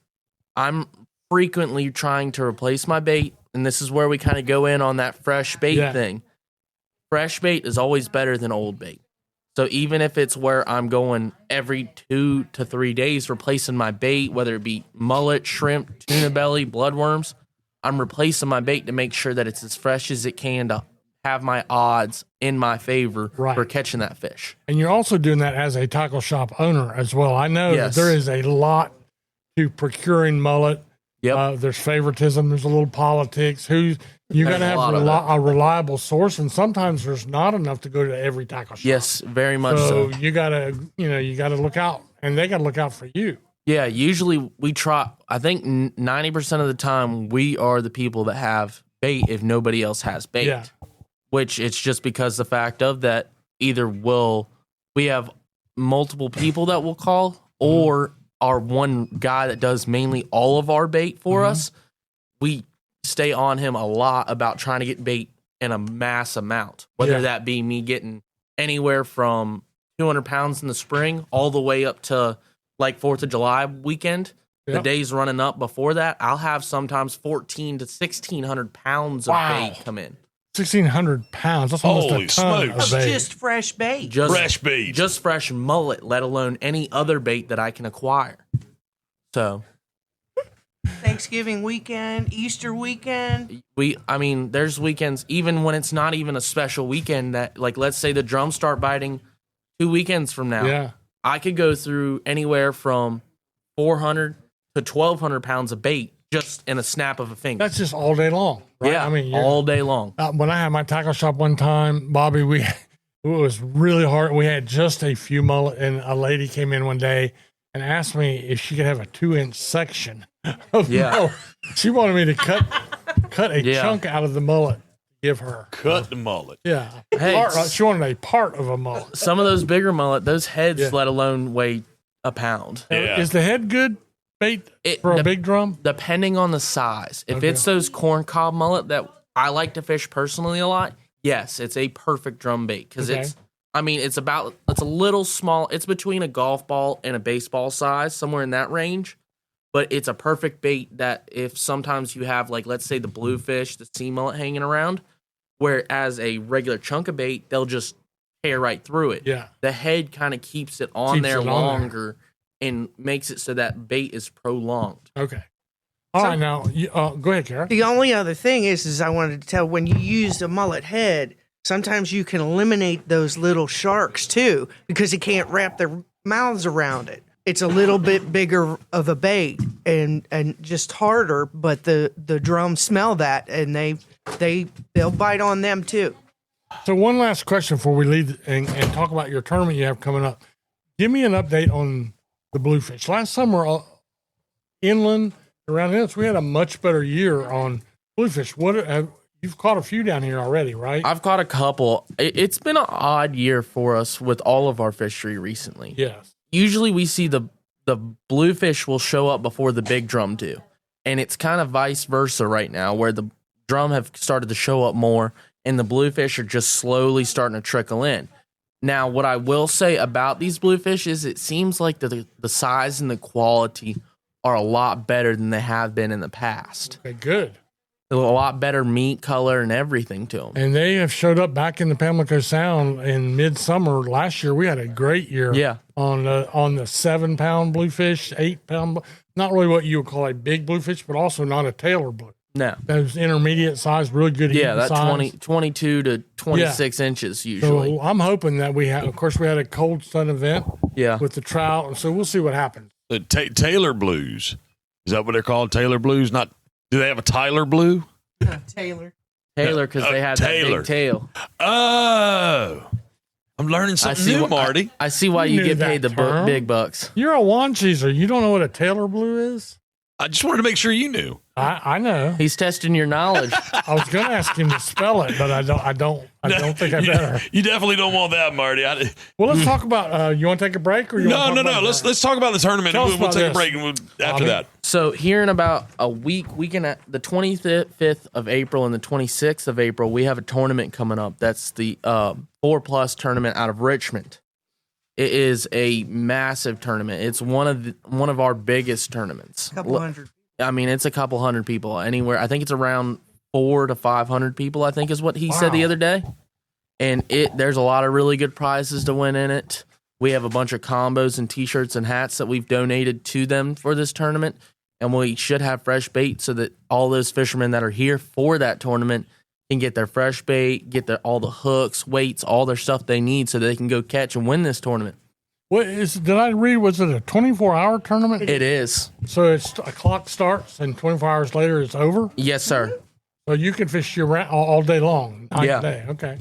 I'm frequently trying to replace my bait, and this is where we kind of go in on that fresh bait thing. Fresh bait is always better than old bait. So even if it's where I'm going every 2 to 3 days replacing my bait, whether it be mullet, shrimp, tuna belly, bloodworms, I'm replacing my bait to make sure that it's as fresh as it can to have my odds in my favor for catching that fish. And you're also doing that as a tackle shop owner as well. I know that there is a lot to procuring mullet. Yep. There's favoritism. There's a little politics. You got to have a reliable source, and sometimes there's not enough to go to every tackle shop. Yes, very much so. So you got to look out, and they got to look out for you. Yeah, usually we try. I think 90% of the time we are the people that have bait if nobody else has bait. Yeah. Which it's just because the fact of that either we have multiple people that will call, or our one guy that does mainly all of our bait for us. We stay on him a lot about trying to get bait in a mass amount, whether that be me getting anywhere from 200 pounds in the spring all the way up to like 4th of July weekend. The days running up before that, I'll have sometimes 1,400 to 1,600 pounds of bait come in. 1,600 pounds. That's almost Holy a ton smokes. of bait. Just fresh bait. Fresh bait. Just fresh mullet, let alone any other bait that I can acquire. So Thanksgiving weekend, Easter weekend. There's weekends, even when it's not even a special weekend, that, like, let's say the drums start biting 2 weekends from now. Yeah. I could go through anywhere from 400 to 1,200 pounds of bait just in a snap of a finger. That's just all day long, right? Yeah, all day long. When I had my tackle shop one time, Bobby, it was really hard. We had just a few mullet, and a lady came in one day and asked me if she could have a 2-inch section of mullet. She wanted me to cut a chunk out of the mullet to give her. Cut the mullet. Yeah. Hey, She wanted a part of a mullet. Some of those bigger mullet, those heads, let alone weigh a pound. Yeah. Is the head good bait for a big drum? Depending on the size. If it's those corn cob mullet that I like to fish personally a lot, yes, it's a perfect drum bait because it's a little small. It's between a golf ball and a baseball size, somewhere in that range. But it's a perfect bait that if sometimes you have, like, let's say the bluefish, the sea mullet hanging around, whereas a regular chunk of bait, they'll just tear right through it. Yeah. The head kind of keeps it on there longer and makes it so that bait is prolonged. Okay. All right, now, go ahead, Kara. The only other thing is I wanted to tell, when you use the mullet head, sometimes you can eliminate those little sharks too, because it can't wrap their mouths around it. It's a little bit bigger of a bait and just harder, but the drums smell that and they'll bite on them too. So one last question before we leave and talk about your tournament you have coming up. Give me an update on the bluefish. Last summer, inland around this, we had a much better year on bluefish. You've caught a few down here already, right? I've caught a couple. It's been an odd year for us with all of our fishery recently. Yes. Usually we see the bluefish will show up before the big drum do. And it's kind of vice versa right now, where the drum have started to show up more and the bluefish are just slowly starting to trickle in. Now, what I will say about these bluefish is it seems like the size and the quality are a lot better than they have been in the past. Okay, good. A lot better meat color and everything to them. And they have showed up back in the Pamlico Sound in midsummer last year. We had a great year. Yeah. On the 7-pound bluefish, 8-pound, not really what you would call a big bluefish, but also not a Taylor blue. No. Those intermediate size, really good. Yeah, that size. 22 to 26 inches usually. So I'm hoping that we had a cold sun event. Yeah. With the trout, and so we'll see what happens. The Taylor blues. Is that what they're called? Taylor blues? Do they have a Tyler blue? Taylor, because they had that big tail. Oh. I'm learning something new, Marty. I see why you knew get that paid the term. big bucks. You're a wand cheeser. You don't know what a Taylor blue is? I just wanted to make sure you knew. I know. He's testing your knowledge. I was going to ask him to spell it, but I don't think I better. You definitely don't want that, Marty. Well, let's talk about. You want to take a break or you? No. Let's talk about the tournament. Tell us And we'll about take a this. break after that. So here in about a weekend, the 25th of April and the 26th of April, we have a tournament coming up. That's the 4+ tournament out of Richmond. It is a massive tournament. It's one of our biggest tournaments. Couple hundred. I mean, it's a couple hundred people anywhere. I think it's around 400 to 500 people, I think is what he said the other day. And there's a lot of really good prizes to win in it. We have a bunch of combos and t-shirts and hats that we've donated to them for this tournament. And we should have fresh bait so that all those fishermen that are here for that tournament can get their fresh bait, get all the hooks, weights, all their stuff they need so they can go catch and win this tournament. Did I read, was it a 24-hour tournament? It is. So it's a clock starts and 24 hours later it's over? Yes, sir. So you can fish year-round all day long, night and day. Okay.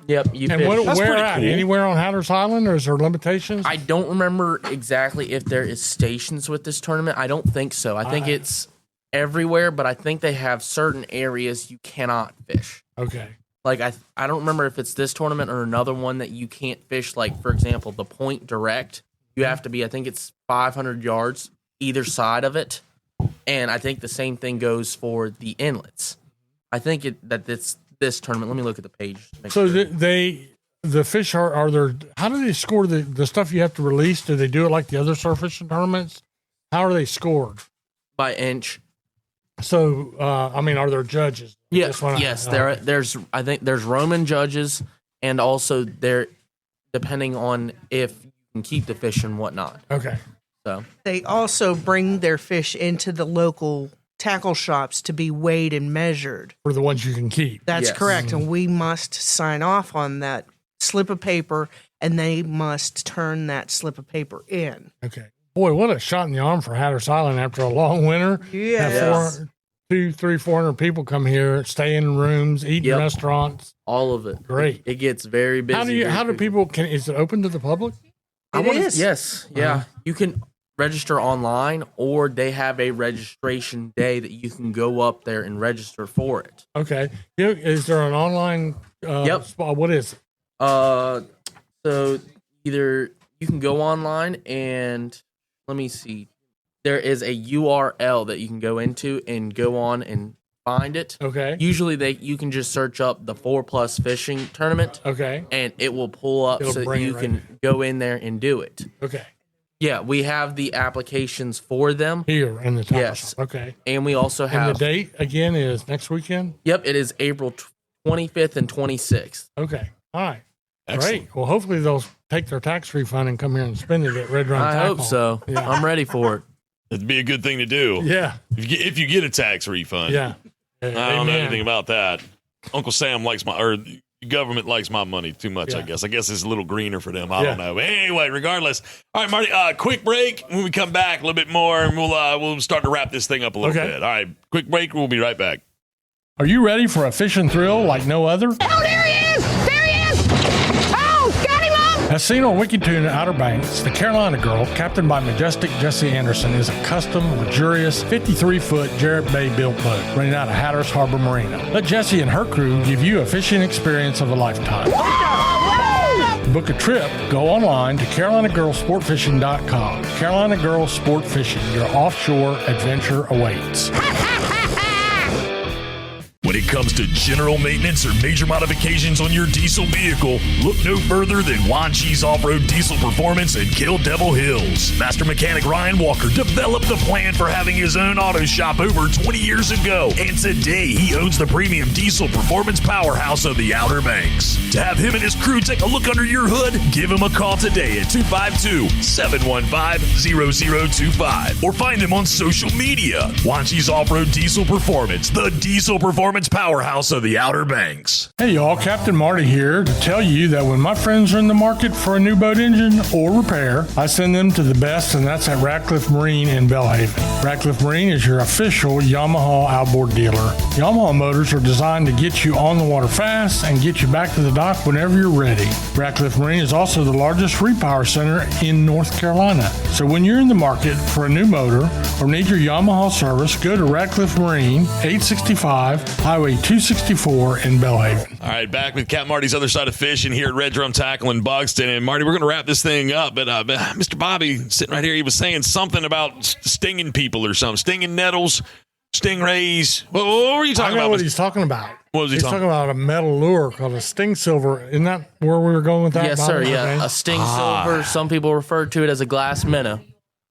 Yep. You And fish. where pretty at? cool. Anywhere on Hatteras Island, or is there limitations? I don't remember exactly if there is stations with this tournament. I don't think so. I think it's everywhere, but I think they have certain areas you cannot fish. Okay. Like I don't remember if it's this tournament or another one that you can't fish. Like for example, the Point Direct, you have to be. I think it's 500 yards either side of it, and I think the same thing goes for the inlets. I think it's this tournament. Let me look at the page. to make So sure. the fish are there? How do they score the stuff you have to release? Do they do it like the other surf fishing tournaments? How are they scored? by inch. So I mean, are there judges? Yes, there's I think there's Roman judges, and also there, depending on if you can keep the fish and whatnot. Okay. So They also bring their fish into the local tackle shops to be weighed and measured. For the ones you can keep. That's Yes. correct. And we must sign off on that slip of paper, and they must turn that slip of paper in. Okay. Boy, what a shot in the arm for Hatteras Island after a long winter. Yes. Have 400 people come here, stay in rooms, eat in Yep. restaurants. all of it. Great. It gets very busy. How do people, is it open to the public? It is. Yes, yeah. You can register online, or they have a registration day that you can go up there and register for it. Okay. Is there an online Yep. spot? What is it? So either you can go online and let me see. There is a URL that you can go into and go on and find it. Okay. Usually you can just search up the 4+ fishing tournament Okay. and it will pull up It'll so that bring you it right can go in there and do it. Okay. Yeah, we have the applications for them, Here in the tackle Yes. shop. Okay. and we also And have the date again is next weekend? Yep, it is April 25th and 26th. Okay. All right. Excellent. Great. Well, hopefully they'll take their tax refund and come here and spend it at Red Run I Tackle. hope so. Yeah. I'm ready for it. It'd be a good thing to do. Yeah. If you get a tax refund. Yeah. I don't know anything about that. Uncle Sam likes the government likes my money too much, Yeah. I guess. I guess it's a little greener for them. I Yeah. don't know. But anyway, regardless. All right, Marty, quick break. When we come back a little bit more, and we'll start to wrap this thing up a little Okay. bit. All right, quick break. We'll be right back. Are you ready for a fishing thrill like no other? Oh, there he is! There he is! Oh, got him up! As seen on WikiTune at Outer Banks, the Carolina Girl, captained by majestic Jesse Anderson, is a custom, luxurious 53-foot Jarrett Bay built boat running out of Hatteras Harbor Marina. Let Jesse and her crew give you a fishing experience of a lifetime. To book a trip, go online to CarolinaGirlSportFishing.com. Carolina Girl Sport Fishing, your offshore adventure awaits. When it comes to general maintenance or major modifications on your diesel vehicle, look no further than Wanchi's Off-Road Diesel Performance in Kill Devil Hills. Master mechanic Ryan Walker developed the plan for having his own auto shop over 20 years ago, and today he owns the premium diesel performance powerhouse of the Outer Banks. To have him and his crew take a look under your hood, give him a call today at 252-715-0025 or find them on social media. Wanchi's Off-Road Diesel Performance, the diesel performance powerhouse of the Outer Banks. Hey y'all, Captain Marty here to tell you that when my friends are in the market for a new boat engine or repair, I send them to the best, and that's at Ratcliffe Marine in Belhaven. Ratcliffe Marine is your official Yamaha outboard dealer. Yamaha motors are designed to get you on the water fast and get you back to the dock whenever you're ready. Ratcliffe Marine is also the largest repower center in North Carolina. So when you're in the market for a new motor or need your Yamaha service, go to Ratcliffe Marine, 865 Highway 264 in Belhaven. All right, back with Cap Marty's Other Side of Fishing here at Red Drum Tackle in Buxton. And Marty, we're going to wrap this thing up. But Mr. Bobby, sitting right here, he was saying something about stinging people or something. Stinging nettles, stingrays. What were you talking I know about? what he's talking about. What was he He's talking talking about a metal lure called a sting silver. Isn't that where we were going with that? Yes, sir. Bobby? Yeah, Okay. a sting silver. Some people refer to it as a glass minnow.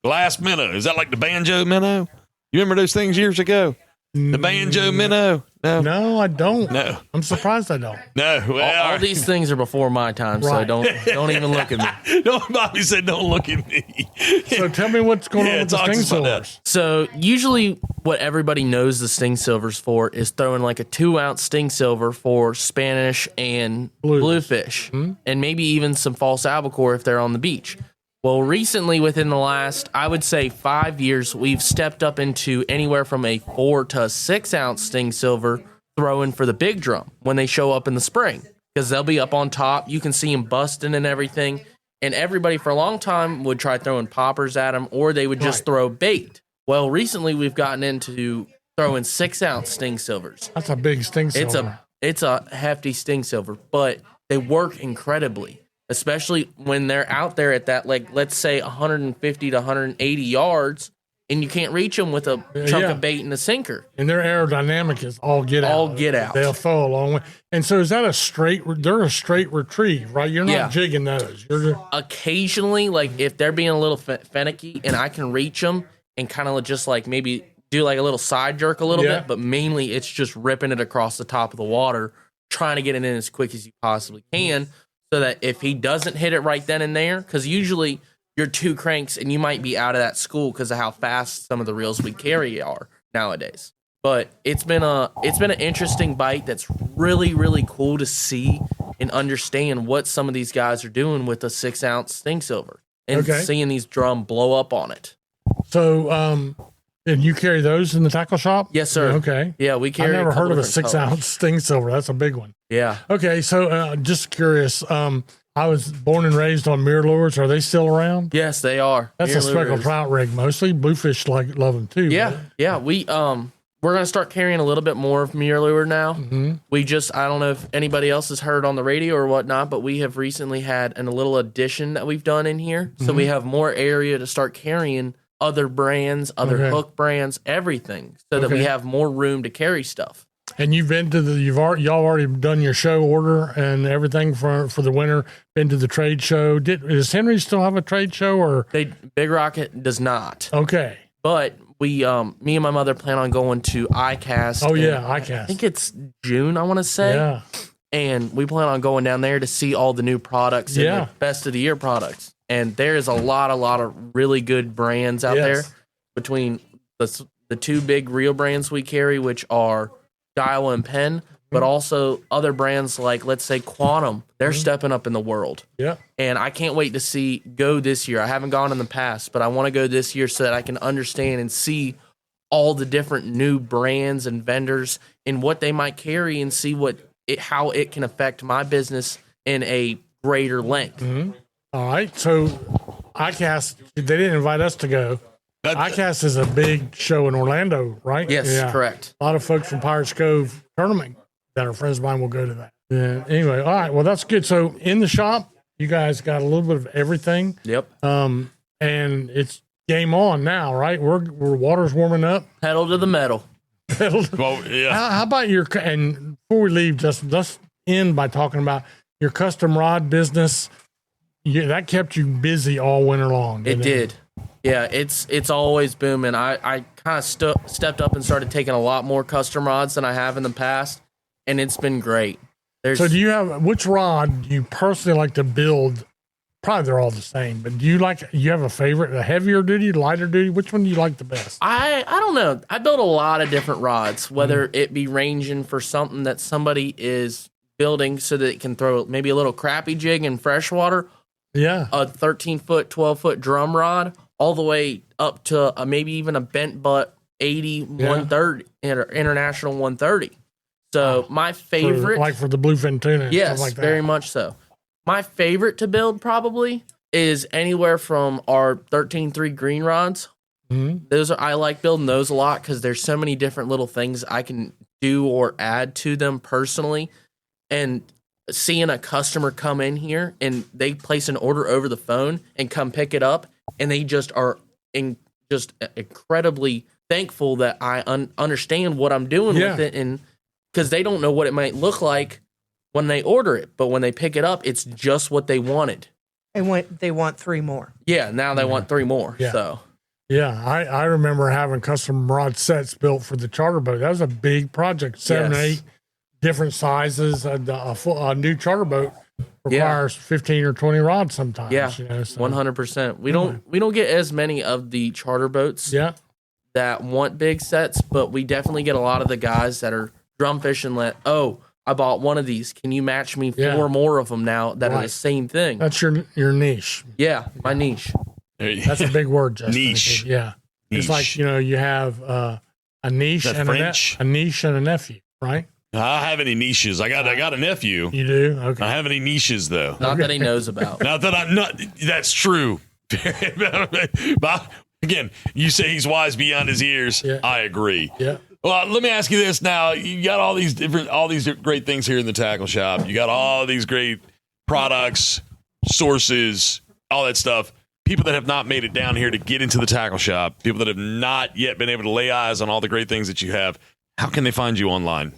Glass minnow. Is that like the banjo minnow? You remember those things years ago? The banjo minnow? No. No, I don't. No. I'm surprised I don't. No. Well, All these things are before my time, so Right. don't even look at me. No, Bobby said, don't look at me. So tell me what's going Yeah, on with the talk to sting us about that. silvers. So usually what everybody knows the sting silvers for is throwing like a 2-ounce sting silver for Spanish and bluefish, and maybe even some false albacore if they're on the beach. Well, recently, within the last, I would say 5 years, we've stepped up into anywhere from a 4 to 6-ounce sting silver throwing for the big drum when they show up in the spring, because they'll be up on top. You can see them busting and everything. And everybody for a long time would try throwing poppers at them, or they would just throw bait. Well, recently we've gotten into throwing 6-ounce sting silvers. That's a big sting silver. It's a hefty sting silver, but they work incredibly, especially when they're out there at that, like, let's say 150 to 180 yards, and you can't reach them with a chunk of bait and a sinker. And their aerodynamic is all get out. All get out. They'll throw a long way. And so is that they're a straight retrieve, right? You're not jigging those. You're just, Occasionally, like if they're being a little finicky and I can reach them and kind of just like maybe do like a little side jerk a little bit, but mainly it's just ripping it across the top of the water, trying to get it in as quick as you possibly can, so that if he doesn't hit it right then and there, because usually you're 2 cranks and you might be out of that school because of how fast some of the reels we carry are nowadays. But it's been an interesting bite that's really, really cool to see and understand what some of these guys are doing with a 6-ounce sting silver and seeing these drum blow up on it. so, and you carry those in the tackle shop? Yes, sir. Okay. Yeah, we carry. I've never heard of a different 6-ounce colors. sting silver. That's a big one. Yeah. Okay. So, just curious. I was born and raised on mirror lures. Are they still around? Yes, they are. That's a speckled trout rig mostly. Bluefish love them too. Yeah, right? yeah. We're gonna start carrying a little bit more of mirror lure now. Mm-hmm. I don't know if anybody else has heard on the radio or whatnot, but we have recently had a little addition that we've done in here, so we have more area to start carrying other brands, other hook brands, everything, so that we have more room to carry stuff. And you've been to y'all already done your show order and everything for the winter. Been to the trade show. Does Henry still have a trade show or? Big Rocket does not. Okay. But me and my mother plan on going to ICAST. Oh yeah, ICAST. I think it's June, I want to say. Yeah. And we plan on going down there to see all the new products and the best of the year products. And there is a lot of really good brands out there between the 2 big reel brands we carry, which are Daiwa and Penn, but also other brands like, let's say, Quantum. They're stepping up in the world. Yeah. And I can't wait to go this year. I haven't gone in the past, but I want to go this year so that I can understand and see all the different new brands and vendors and what they might carry and see how it can affect my business in a greater length. Mm-hmm. All right. So ICAST, they didn't invite us to go. ICAST is a big show in Orlando, right? Yes, correct. A lot of folks from Pirates Cove tournament that are friends of mine will go to that. Yeah. Anyway, all right. Well, that's good. So in the shop, you guys got a little bit of everything. Yep. And it's game on now, right? We're water's warming up. Pedal to the metal. Well, yeah. How about and before we leave, Justin, let's end by talking about your custom rod business. That kept you busy all winter long. It did. Yeah, it's always booming. I kind of stepped up and started taking a lot more custom rods than I have in the past, and it's been great. So do you have, which rod do you personally like to build probably they're all the same. But you have a favorite, a heavier duty, lighter duty? Which one do you like the best? I don't know. I build a lot of different rods, whether it be ranging for something that somebody is building so that it can throw maybe a little crappie jig in freshwater. Yeah. A 13-foot, 12-foot drum rod, all the way up to maybe even a bent butt 80, 130, international 130. So my favorite. For the bluefin tuna. And yes, stuff like that. very much so. My favorite to build probably is anywhere from our 13-3 green rods. Mm-hmm. I like building those a lot because there's so many different little things I can do or add to them personally. And seeing a customer come in here and they place an order over the phone and come pick it up, and they just are just incredibly thankful that I understand what I'm doing with it, and because they don't know what it might look like when they order it, but when they pick it up, it's just what they wanted. And they want 3 more. Yeah, now they want 3 more. Yeah. So. Yeah, I remember having custom rod sets built for the charter boat. That was a big project, 7 or 8 different sizes. A new charter boat requires 15 or 20 rods sometimes. Yeah, 100%. We don't get as many of the charter boats that want big sets, but we definitely get a lot of the guys that are drum fishing. I bought one of these. Can you match me 4 more of them now that are the same thing? That's your niche. Yeah, my niche. That's a big word, Justin. Niche. Yeah. Niche. It's like, you have a niche and a niche and a nephew, right? I have any niches. I got a nephew. You do? Okay. I have any niches though. Not that he knows about. Not that I'm not. That's true. But again, you say he's wise beyond his years. Yeah. I agree. Yeah. Well, let me ask you this now. You got all these great things here in the tackle shop. You got all these great products, sources, all that stuff. People that have not made it down here to get into the tackle shop, people that have not yet been able to lay eyes on all the great things that you have, how can they find you online?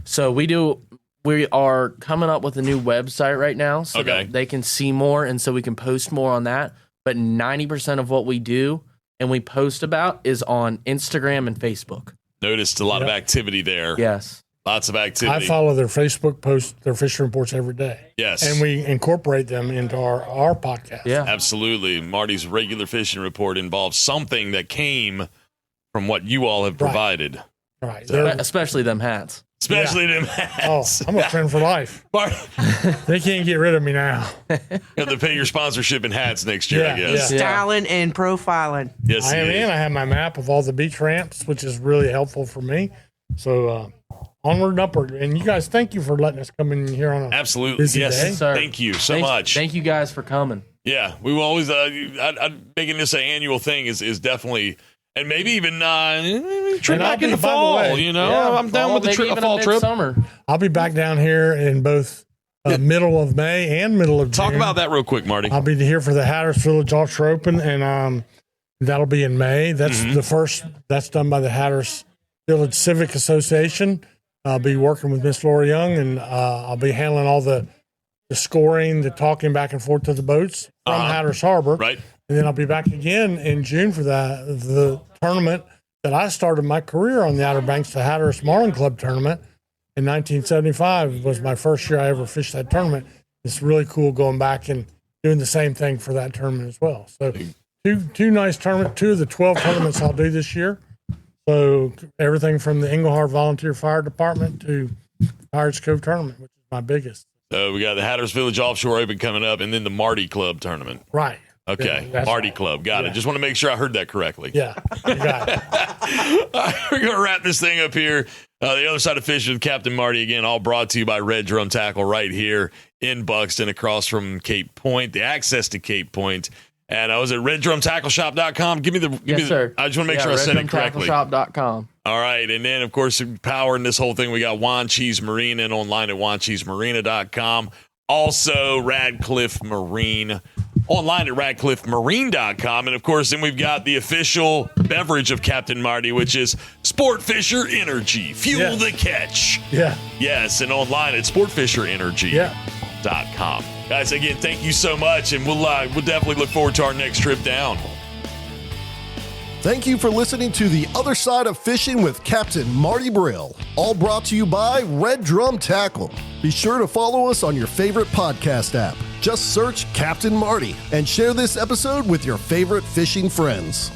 So we are coming up with a new website right now so that they can see more, and so we can post more on that. But 90% of what we do and we post about is on Instagram and Facebook. Noticed a lot of activity there. Yes. Lots of activity. I follow their Facebook posts, their fishing reports every day. Yes. And we incorporate them into our podcast. Yeah. Absolutely. Marty's regular fishing report involves something that came from what you all have provided. Right. Especially them hats. Especially them hats. Oh, I'm a friend for life. They can't get rid of me now. You have to pay your sponsorship in hats next year, I guess. Yeah. Styling and profiling. Yes, I am in. I have my map of all the beach ramps, which is really helpful for me. So onward and upward. And you guys, thank you for letting us come in here on a absolutely busy yes, day. Sir. Thank you so much. Thank you guys for coming. Yeah, we will always. Making this an annual thing is definitely. And maybe even trip back in the fall. I'm down with the fall trip. Summer. I'll be back down here in both middle of May and middle of June. Talk about that real quick, Marty. I'll be here for the Hatteras Village Offshore Open, and that'll be in May. That's the first. That's done by the Hatteras Village Civic Association. I'll be working with Miss Laura Young, and I'll be handling all the scoring, the talking back and forth to the boats from Hatteras Harbor. Right. And then I'll be back again in June for the tournament that I started my career on the Outer Banks, the Hatteras Marlin Club tournament in 1975 was my first year I ever fished that tournament. It's really cool going back and doing the same thing for that tournament as well. So two nice tournaments, 2 of the 12 tournaments I'll do this year. So everything from the Englehart Volunteer Fire Department to Pirates Cove tournament, which is my biggest. So we got the Hatteras Village Offshore Open coming up, and then the Marty Club tournament. Right. Okay, Yeah, Marty right. Club. Got it. Just want to make sure I heard that correctly. Yeah, you got it. All right, we're going to wrap this thing up here. The Other Side of Fishing with Captain Marty, again, all brought to you by Red Drum Tackle right here in Buxton across from Cape Point, the access to Cape Point. And I was at reddrumtackleshop.com. Give me Sir. I just want to make sure I said it correctly. reddrumtackleshop.com. All right. And then, of course, powering this whole thing, we got Juan Cheese Marine and online at juancheesemarina.com. Also, Radcliffe Marine online at radcliffemarine.com. And, of course, then we've got the official beverage of Captain Marty, which is Sport Fisher Energy. Fuel the catch. Yeah. Yes, and online at sportfisherenergy.com. Guys, again, thank you so much, and we'll definitely look forward to our next trip down. Thank you for listening to The Other Side of Fishing with Captain Marty Brill, all brought to you by Red Drum Tackle. Be sure to follow us on your favorite podcast app. Just search Captain Marty and share this episode with your favorite fishing friends.